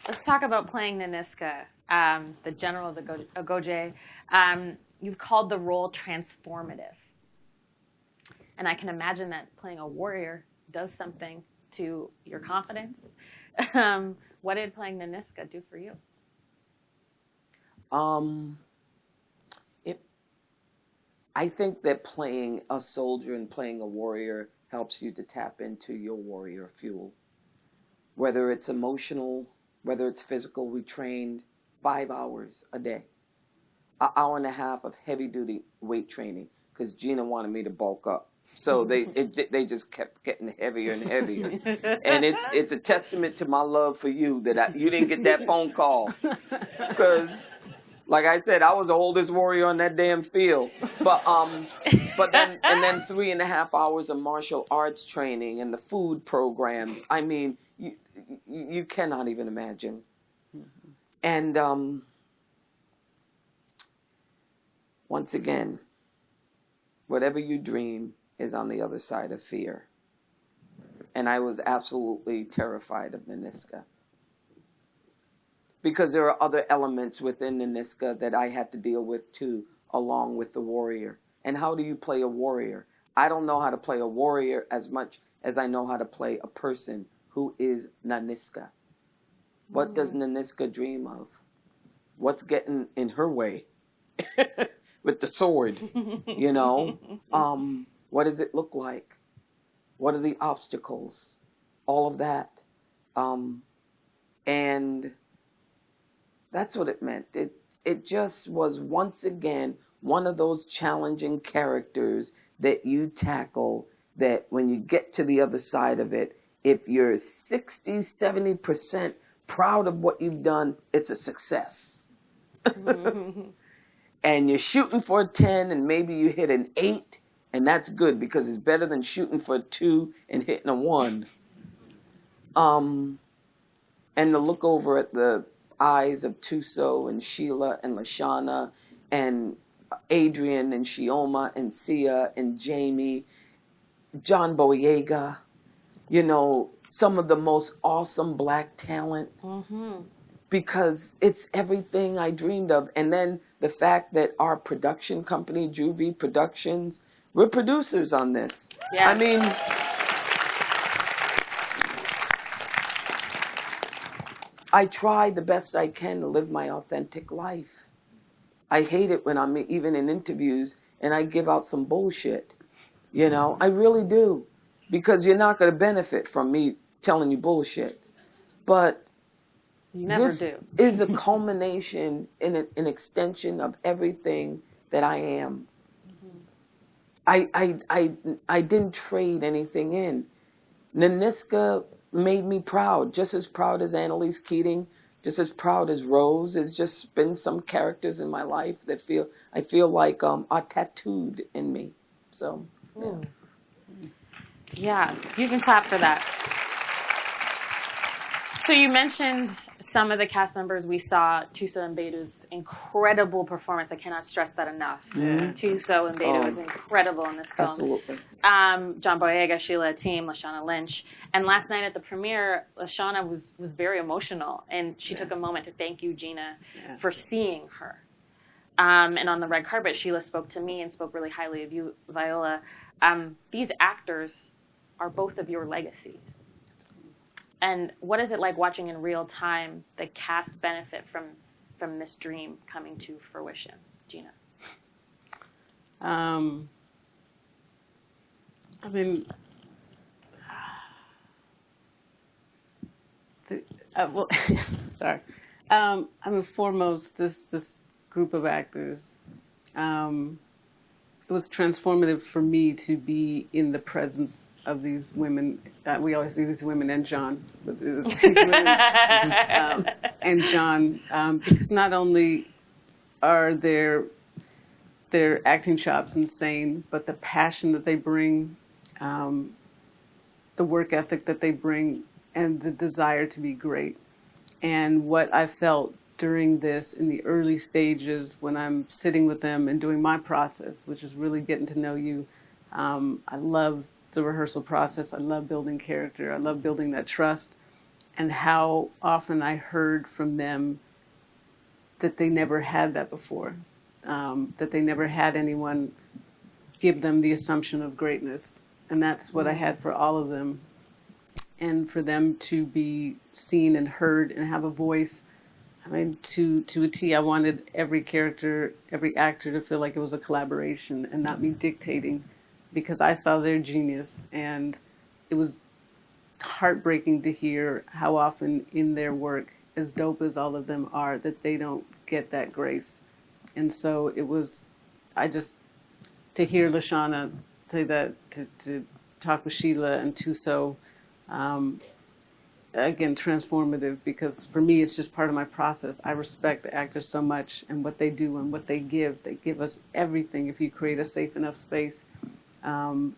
Let's talk about playing Naniska, the general of the Ogoje. You've called the role transformative. And I can imagine that playing a warrior does something to your confidence. What did playing Naniska do for you? I think that playing a soldier and playing a warrior helps you to tap into your warrior fuel. Whether it's emotional, whether it's physical, we trained 5 hours a day. An hour and a half of heavy-duty weight training because Gina wanted me to bulk up. So they just kept getting heavier and heavier. And it's a testament to my love for you that you didn't get that phone call. Because, like I said, I was the oldest warrior on that damn field. But then 3.5 hours of martial arts training and the food programs. I mean, you cannot even imagine. And once again, whatever you dream is on the other side of fear. And I was absolutely terrified of Naniska. because there are other elements within the Niska that I had to deal with too, along with the warrior. And how do you play a warrior? I don't know how to play a warrior as much as I know how to play a person who is Naniska. What does Naniska dream of? What's getting in her way with the sword? You know, what does it look like? What are the obstacles? All of that, and that's what it meant. It just was once again one of those challenging characters that you tackle. That when you get to the other side of it, if you're 60, 70% proud of what you've done, it's a success. And you're shooting for a 10 and maybe you hit an 8, and that's good because it's better than shooting for a 2 and hitting a 1. And to look over at the eyes of Tuso and Sheila and Lashana and Adrian and Shioma and Sia and Jamie, John Boyega, you know, some of the most awesome black talent, because it's everything I dreamed of. And then the fact that our production company, Juvie Productions, we're producers on this. Yes. I mean, I try the best I can to live my authentic life. I hate it when I'm even in interviews and I give out some bullshit. You know, I really do. Because you're not going to benefit from me telling you bullshit. But You never this do. is a culmination and an extension of everything that I am. I didn't trade anything in. Naniska made me proud, just as proud as Annalise Keating, just as proud as Rose. There's just been some characters in my life that I feel like are tattooed in me. So, yeah. Yeah, you can clap for that. So you mentioned some of the cast members we saw. Tuso and Bedu's incredible performance. I cannot stress that enough. Tuso and Bedu was incredible in this film. Absolutely. John Boyega, Sheila Team, Lashana Lynch. And last night at the premiere, Lashana was very emotional. And she took a moment to thank you, Gina, for seeing her. And on the red carpet, Sheila spoke to me and spoke really highly of you, Viola. These actors are both of your legacies. And what is it like watching in real time the cast benefit from this dream coming to fruition, Gina? I mean, well, sorry. I mean, foremost, this group of actors, it was transformative for me to be in the presence of these women. We always see these women and John, but it's these women and John, because not only are their acting chops insane, but the passion that they bring, the work ethic that they bring, and the desire to be great. And what I felt during this in the early stages when I'm sitting with them and doing my process, which is really getting to know you. I love the rehearsal process. I love building character. I love building that trust. And how often I heard from them that they never had that before, that they never had anyone give them the assumption of greatness. And that's what I had for all of them. And for them to be seen and heard and have a voice, I mean, to a T, I wanted every character, every actor to feel like it was a collaboration and not me dictating, because I saw their genius, and it was heartbreaking to hear how often in their work, as dope as all of them are, that they don't get that grace. And so it was, to hear Lashana say that, to talk with Sheila and Tuso, again, transformative, because for me, it's just part of my process. I respect the actors so much and what they do and what they give. They give us everything if you create a safe enough space to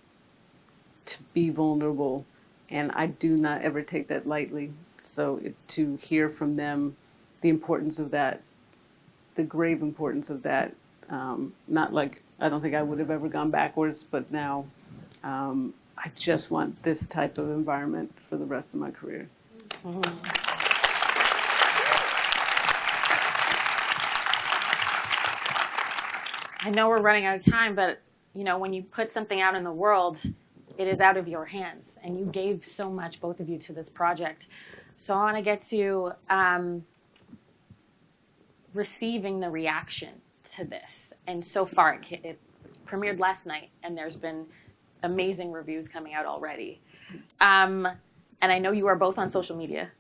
be vulnerable. And I do not ever take that lightly. So to hear from them the importance of that, the grave importance of that, not like, I don't think I would have ever gone backwards, but now I just want this type of environment for the rest of my career. I know we're running out of time, but you know, when you put something out in the world, it is out of your hands, and you gave so much, both of you, to this project. So I want to get to receiving the reaction to this. And so far, it premiered last night, and there's been amazing reviews coming out already. And I know you are both on social media.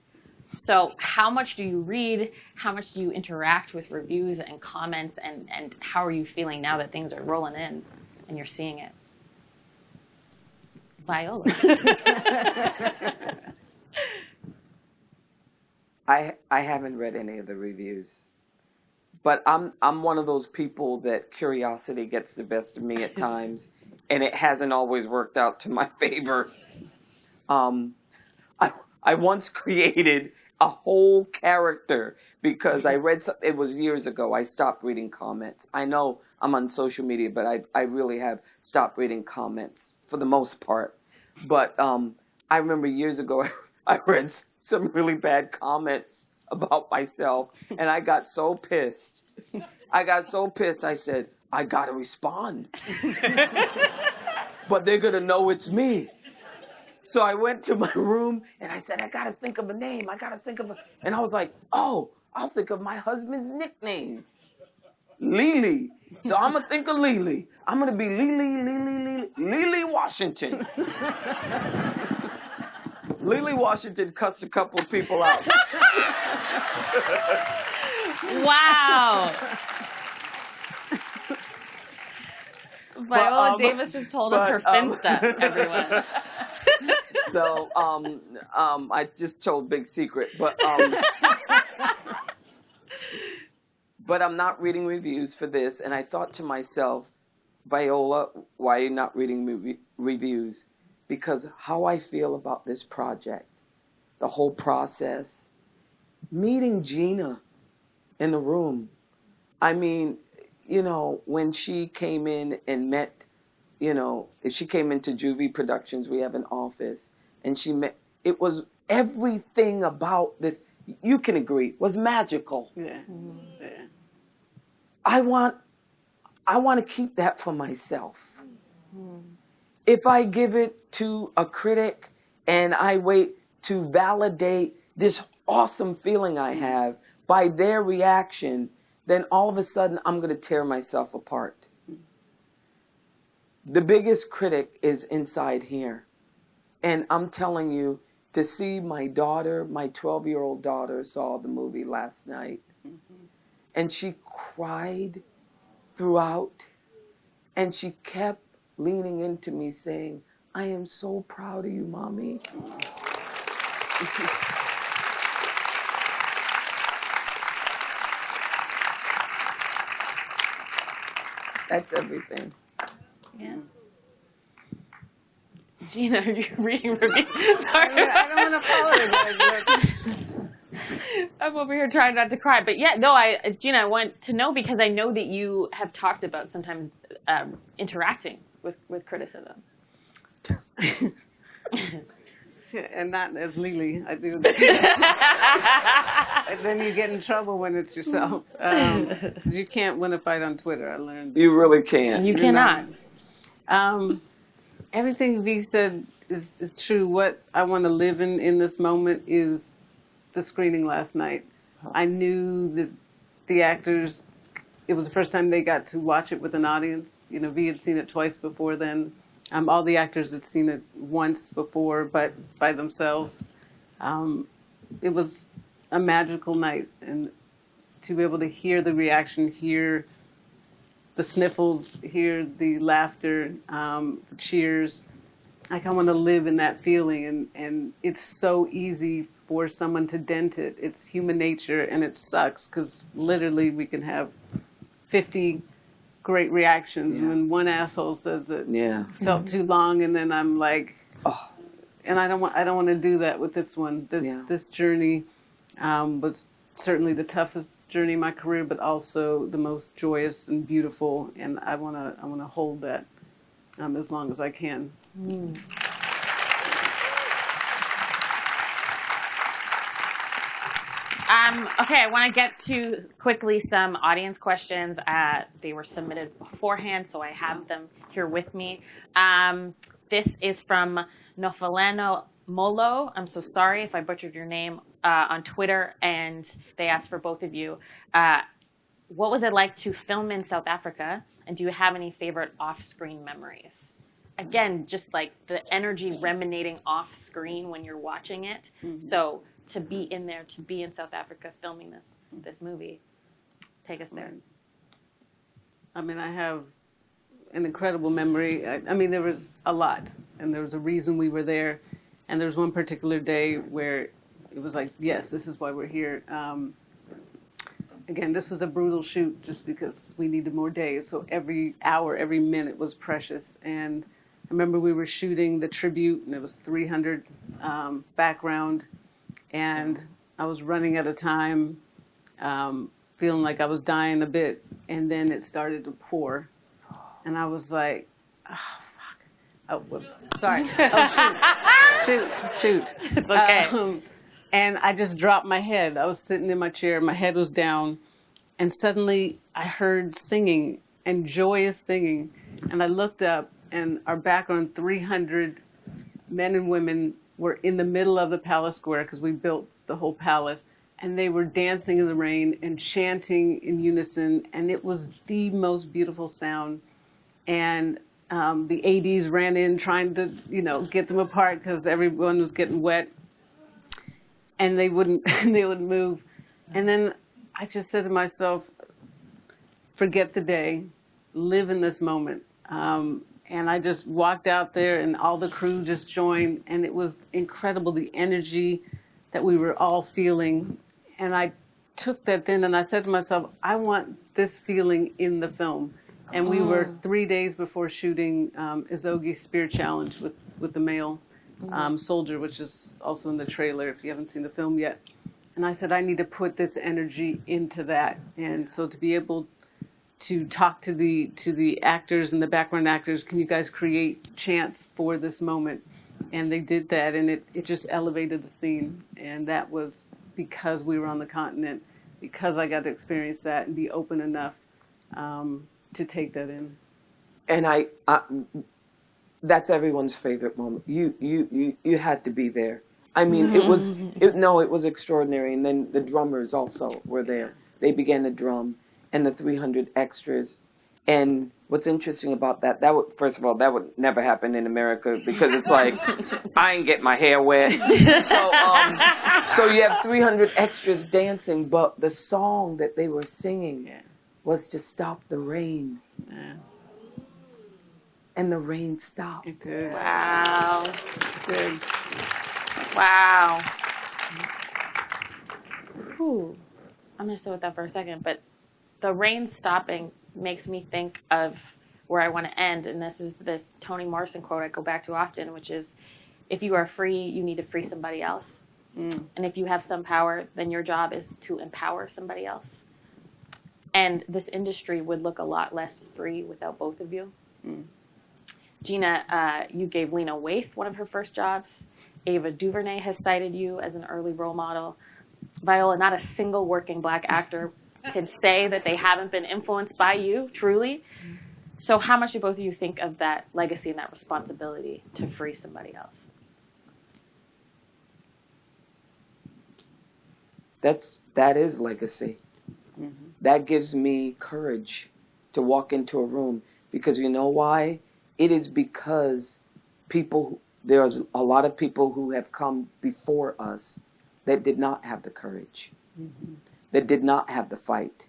So how much do you read? How much do you interact with reviews and comments? And how are you feeling now that things are rolling in and you're seeing it? Viola. I haven't read any of the reviews, but I'm one of those people that curiosity gets the best of me at times, and it hasn't always worked out to my favor. I once created a whole character because I read something. It was years ago. I stopped reading comments. I know I'm on social media, but I really have stopped reading comments for the most part. But I remember years ago I read some really bad comments about myself, and I got so pissed. I said, I gotta respond. But they're gonna know it's me. So I went to my room and I said, I gotta think of a name. And I was like, oh, I'll think of my husband's nickname, Lily. So I'm gonna think of Lily. I'm gonna be Lily Washington. Lily Washington cussed a couple of people out. Wow. Viola Davis has told us her Finsta, everyone. So, I just told big secret, but I'm not reading reviews for this, and I thought to myself, Viola, why are you not reading reviews? Because how I feel about this project, the whole process, meeting Gina in the room. I mean, you know, when she came in and met, you know, she came into Juvie Productions, we have an office, and she met, it was everything about this, you can agree, was magical. Yeah. Yeah. I want to keep that for myself. If I give it to a critic and I wait to validate this awesome feeling I have by their reaction, then all of a sudden I'm going to tear myself apart. The biggest critic is inside here. And I'm telling you, to see my daughter, my 12-year-old daughter, saw the movie last night. And she cried throughout. And she kept leaning into me saying, I am so proud of you, Mommy. That's everything. Yeah. Gina, are you reading reviews? I don't want to follow it. I'm over here trying not to cry. But yeah, no, Gina, I want to know because I know that you have talked about sometimes interacting with criticism. And not as Lily, I do. And then you get in trouble when it's yourself. Because you can't win a fight on Twitter, I learned. You really can't. You cannot. Everything V said is true. What I want to live in this moment is the screening last night. I knew that the actors, it was the first time they got to watch it with an audience. You know, V had seen it twice before then. All the actors had seen it once before, but by themselves. It was a magical night, and to be able to hear the reaction, hear the sniffles, hear the laughter, the cheers. Like, I want to live in that feeling, and it's so easy for someone to dent it. It's human nature, and it sucks because literally we can have 50 great reactions when one asshole says it felt too long, and then I'm like, oh. And I don't want to do that with this one. This journey was certainly the toughest journey in my career, but also the most joyous and beautiful. And I wanna hold that as long as I can. Okay, I want to get to quickly some audience questions. They were submitted beforehand, so I have them here with me. This is from Nofaleno Molo. I'm so sorry if I butchered your name, on Twitter, and they asked for both of you. What was it like to film in South Africa, and do you have any favorite off-screen memories? Again, just like the energy emanating off-screen when you're watching it. Mm-hmm. So to be in there, to be in South Africa filming this movie, take us there. I mean, I have an incredible memory. I mean, there was a lot, and there was a reason we were there. And there was one particular day where it was like, yes, this is why we're here. Again, this was a brutal shoot just because we needed more days. So every hour, every minute was precious. And I remember we were shooting the tribute, and it was 300 background. And I was running out of time, feeling like I was dying a bit. And then it started to pour. And I was like, oh, fuck. Oh, whoops. Sorry. Oh, shoot. It's okay. And I just dropped my head. I was sitting in my chair, my head was down, and suddenly I heard singing, and joyous singing. And I looked up, and our background, 300 men and women were in the middle of the palace square, because we built the whole palace, and they were dancing in the rain and chanting in unison, and it was the most beautiful sound. And the ADs ran in trying to, get them apart because everyone was getting wet. And they wouldn't move. And then I just said to myself, forget the day, live in this moment. And I just walked out there, and all the crew just joined, and it was incredible, the energy that we were all feeling. And I took that then, and I said to myself, I want this feeling in the film. And we were 3 days before shooting Izogi's Spear Challenge with the male soldier, which is also in the trailer if you haven't seen the film yet. And I said, I need to put this energy into that. And so to be able to talk to the actors and the background actors, can you guys create chants for this moment? And they did that, and it just elevated the scene. And that was because we were on the continent, because I got to experience that and be open enough to take that in. And I that's everyone's favorite moment. You had to be there. I mean, it was extraordinary. And then the drummers also were there. They began to drum, and the 300 extras. And what's interesting about that would, first of all, that would never happen in America, because it's like, I ain't get my hair wet. So you have 300 extras dancing, but the song that they were singing was to stop the rain. Yeah. And the rain stopped. It did. Wow. It did. Wow. Ooh. I'm going to sit with that for a second, but the rain stopping makes me think of where I want to end, and this is this Toni Morrison quote I go back to often, which is, if you are free, you need to free somebody else. And if you have some power, then your job is to empower somebody else. And this industry would look a lot less free without both of you. Gina, you gave Lena Waithe one of her first jobs. Ava DuVernay has cited you as an early role model. Viola, not a single working Black actor can say that they haven't been influenced by you, truly. So how much do both of you think of that legacy and that responsibility to free somebody else? That is legacy. That gives me courage to walk into a room, because you know why? It is because there's a lot of people who have come before us that did not have the courage, that did not have the fight,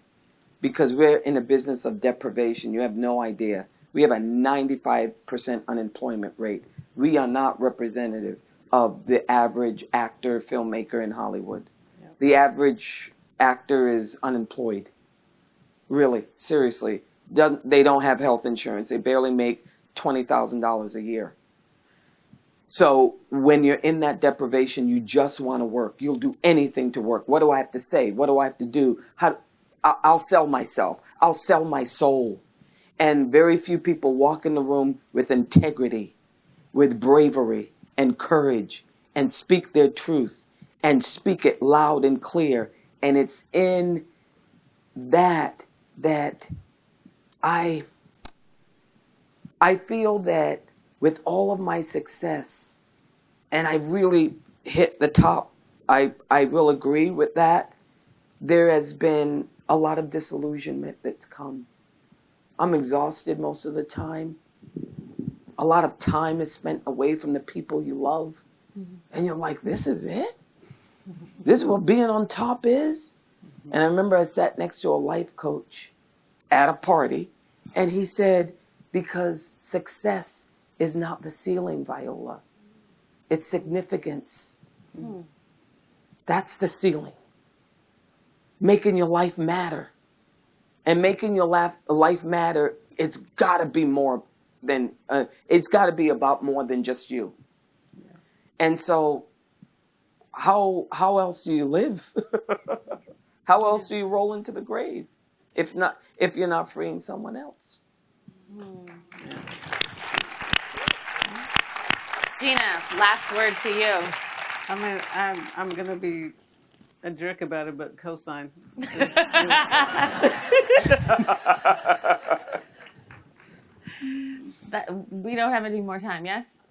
because we're in a business of deprivation. You have no idea. We have a 95% unemployment rate. We are not representative of the average actor, filmmaker in Hollywood. Yep. The average actor is unemployed. Really, seriously. They don't have health insurance. They barely make $20,000 a year. So when you're in that deprivation, you just want to work. You'll do anything to work. What do I have to say? What do I have to do? I'll sell myself. I'll sell my soul. And very few people walk in the room with integrity, with bravery and courage, and speak their truth, and speak it loud and clear, And it's in that I feel that with all of my success, and I really hit the top, I will agree with that, there has been a lot of disillusionment that's come. I'm exhausted most of the time. A lot of time is spent away from the people you love. And you're like, this is it? This is what being on top is? And I remember I sat next to a life coach at a party, and he said, because success is not the ceiling, Viola. It's significance. That's the ceiling. Making your life matter. And making your life matter, it's got to be more than, it's got to be about more than just you. And so how else do you live? How else do you roll into the grave if you're not freeing someone else? Gina, last word to you. I mean, I'm gonna be a jerk about it, but cosign. We don't have any more time, yes?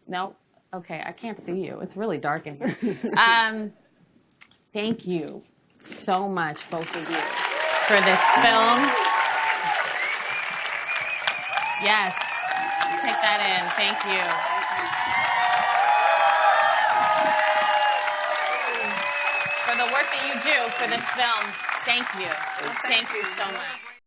No? Okay, I can't see you. It's really dark in here. Thank you so much, both of you, for this film. Yes, take that in. Thank you. For the work that you do for this film. Thank you. Thank you so much.